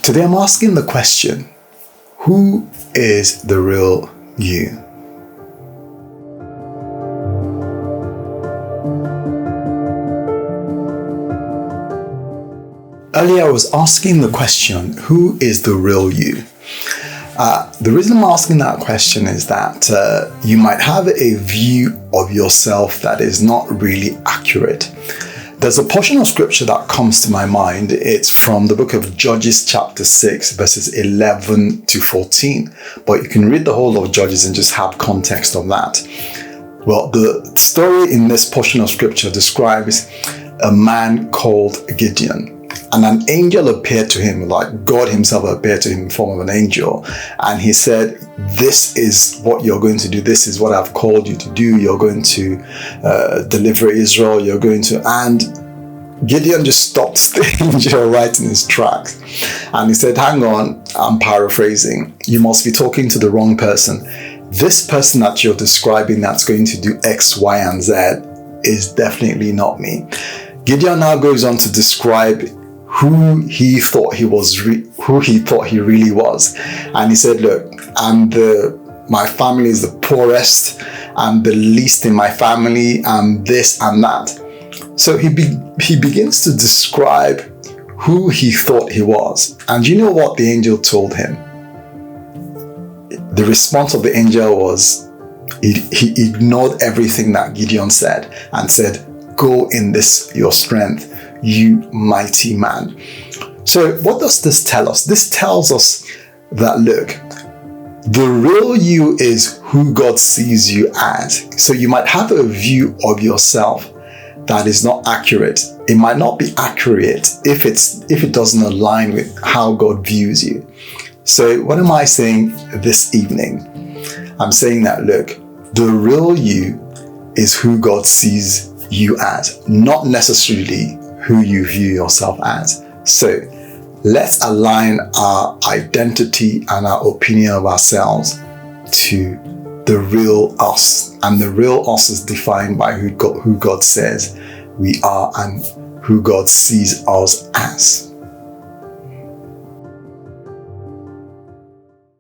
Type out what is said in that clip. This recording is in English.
Today I'm asking the question, who is the real you? Earlier I was asking the question, who is the real you? The reason I'm asking that question is that you might have a view of yourself that is not really accurate. There's a portion of scripture that comes to my mind. It's from the book of Judges chapter 6, verses 11 to 14. But you can read the whole of Judges and just have context of that. Well, the story in this portion of scripture describes a man called Gideon. And an angel appeared to him, like God himself appeared to him in the form of an angel. And he said, this is what you're going to do. This is what I've called you to do. You're going to deliver Israel. You're going to... And Gideon just stopped the angel right in his tracks. And he said, hang on, I'm paraphrasing. You must be talking to the wrong person. This person that you're describing that's going to do X, Y, and Z is definitely not me. Gideon now goes on to describe who he thought he was, who he thought he really was. And he said, look, my family is the poorest, I'm the least in my family, I'm this and that. So he begins to describe who he thought he was. And you know what the angel told him? The response of the angel was, he ignored everything that Gideon said and said, go in this, your strength, you mighty man. So what does this tell us? This tells us that, look, the real you is who God sees you as. So you might have a view of yourself that is not accurate. It might not be accurate if it doesn't align with how God views you. So what am I saying this evening? I'm saying that, look, the real you is who God sees you as, not necessarily who you view yourself as. So let's align our identity and our opinion of ourselves to the real us. And the real us is defined by who God says we are and who God sees us as.